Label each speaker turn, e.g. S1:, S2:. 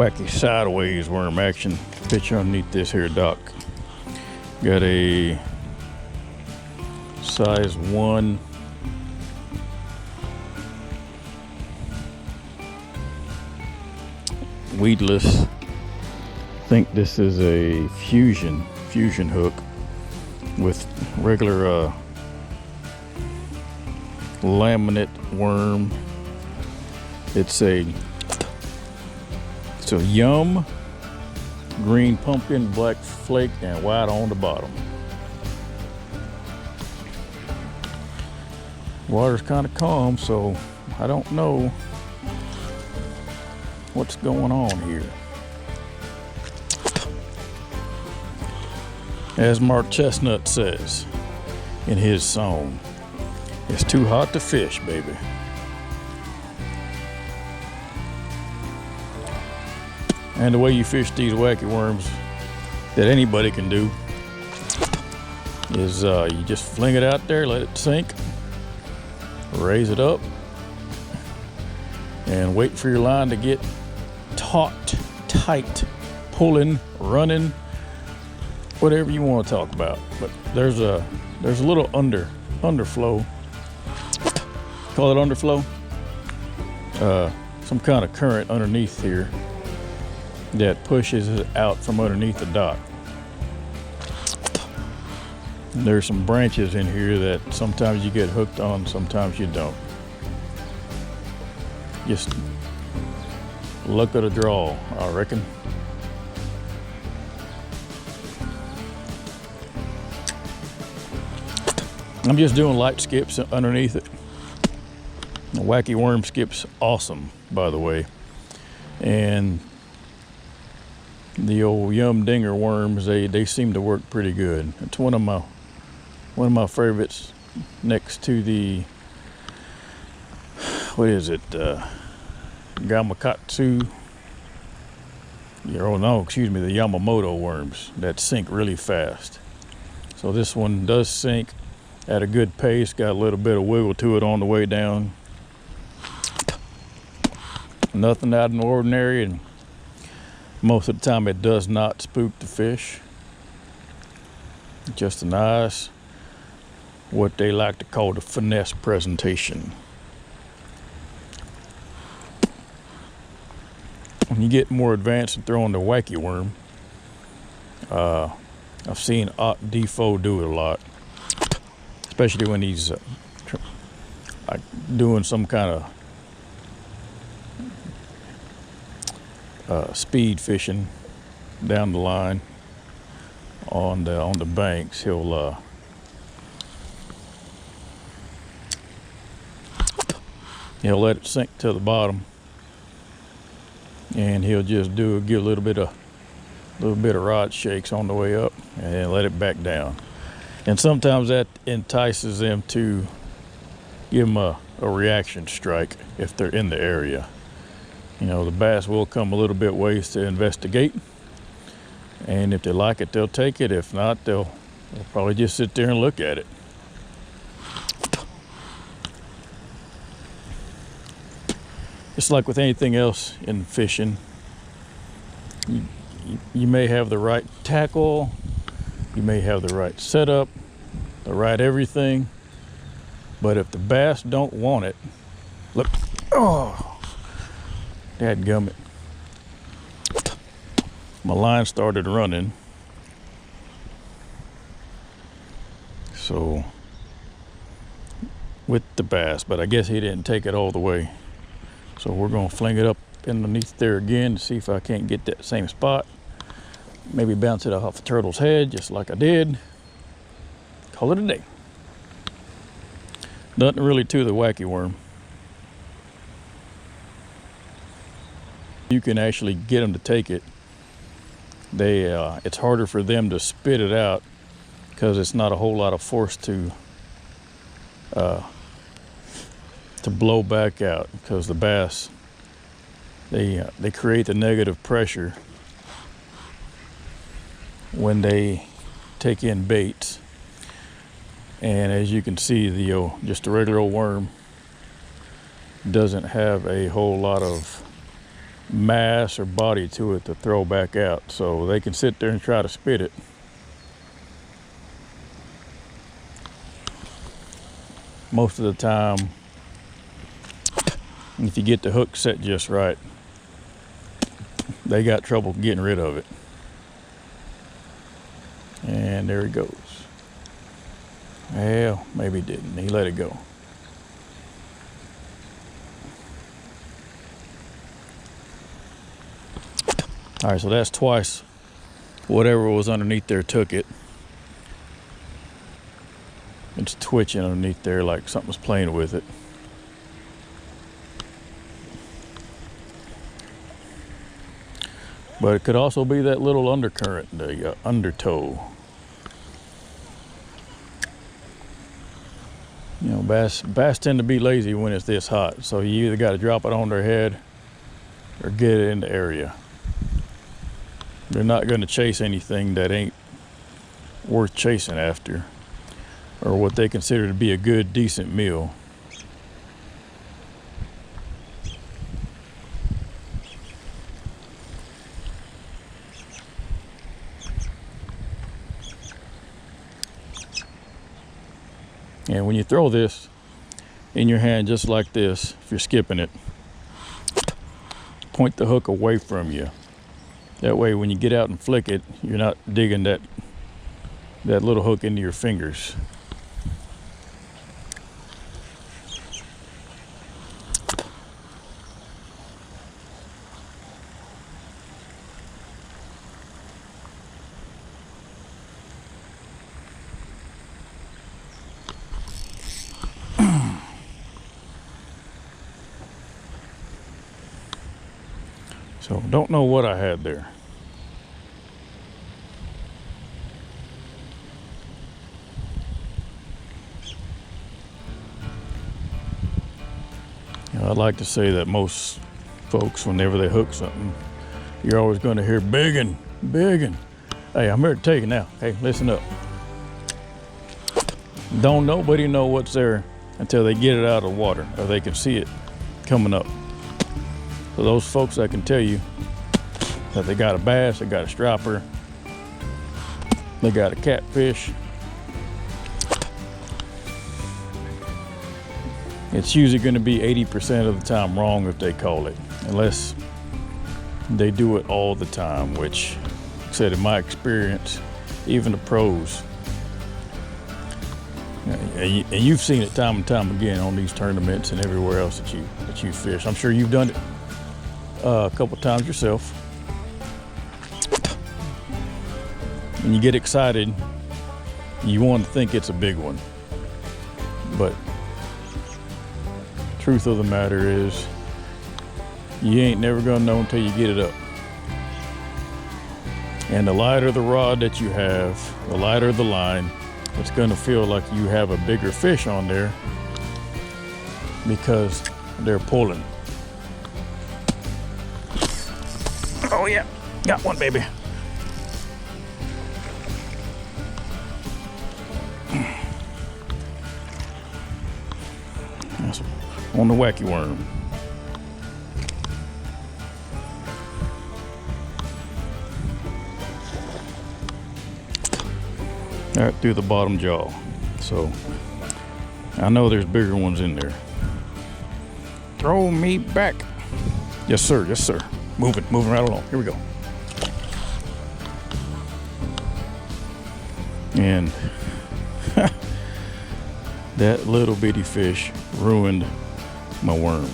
S1: Wacky sideways worm action. Pitch underneath this here dock. Got a size 1 weedless. I think this is a fusion hook with regular laminate worm. It's a yum, green pumpkin, black flake, and white on the bottom. Water's kind of calm, so I don't know what's going on here. As Mark Chestnut says in his song, it's too hot to fish, baby. And the way you fish these wacky worms that anybody can do is you just fling it out there, let it sink, raise it up, and wait for your line to get taut, tight, pulling, running, whatever you want to talk about. But there's a little underflow. Call it underflow. Some kind of current underneath here that pushes it out from underneath the dock. There's some branches in here that sometimes you get hooked on, sometimes you don't. Just luck of the draw, I reckon. I'm just doing light skips underneath it. The wacky worm skip's awesome, by the way. And the old yum dinger worms, they seem to work pretty good. It's one of my favorites, next to the, what is it, Gamakatsu, oh no, excuse me, the Yamamoto worms that sink really fast. So this one does sink at a good pace, got a little bit of wiggle to it on the way down. Nothing out of the ordinary, and most of the time it does not spook the fish. Just a nice, what they like to call the finesse presentation. When you get more advanced and throwing the wacky worm, I've seen Art Defoe do it a lot, especially when he's like doing some kind of speed fishing down the line on the banks. He'll let it sink to the bottom, and he'll just give a little bit of rod shakes on the way up, and then let it back down. And sometimes that entices them to give them a reaction strike if they're in the area. You know, the bass will come a little bit ways to investigate, and if they like it, they'll take it. If not, they'll probably just sit there and look at it. Just like with anything else in fishing, you may have the right tackle, you may have the right setup, the right everything, but if the bass don't want it, look, oh, dadgummit. My line started running, so with the bass, but I guess he didn't take it all the way. So we're gonna fling it up underneath there again to see if I can't get that same spot. Maybe bounce it off a turtle's head, just like I did. Call it a day. Nothing really to the wacky worm. You can actually get them to take it. It's harder for them to spit it out because it's not a whole lot of force to blow back out, because the bass, they create the negative pressure when they take in baits. And as you can see, just a regular old worm doesn't have a whole lot of mass or body to it to throw back out, so they can sit there and try to spit it. Most of the time, if you get the hook set just right, they got trouble getting rid of it. And there he goes. Well, maybe he didn't. He let it go. All right, so that's twice whatever was underneath there took it. It's twitching underneath there like something's playing with it. But it could also be that little undercurrent, the undertow. You know, bass tend to be lazy when it's this hot, so you either got to drop it on their head or get it in the area. They're not going to chase anything that ain't worth chasing after, or what they consider to be a good, decent meal. And when you throw this in your hand just like this, if you're skipping it, point the hook away from you. That way when you get out and flick it, you're not digging that little hook into your fingers. So don't know what I had there. You know, I'd like to say that most folks, whenever they hook something, you're always going to hear biggin', biggin'. Hey, I'm here to tell you now. Hey, listen up. Don't nobody know what's there until they get it out of the water or they can see it coming up. So those folks that can tell you that they got a bass, they got a striper, they got a catfish, it's usually going to be 80% of the time wrong if they call it, unless they do it all the time, which, like I said, in my experience, even the pros, and you've seen it time and time again on these tournaments and everywhere else that you fish. I'm sure you've done it a couple times yourself. When you get excited, you want to think it's a big one, but truth of the matter is you ain't never gonna know until you get it up. And the lighter the rod that you have, the lighter the line, it's gonna feel like you have a bigger fish on there because they're pulling. Oh yeah, got one, baby. That's on the wacky worm. Right through the bottom jaw. So I know there's bigger ones in there. Throw me back. Yes, sir. Yes, sir. Moving right along. Here we go. And that little bitty fish ruined my worm.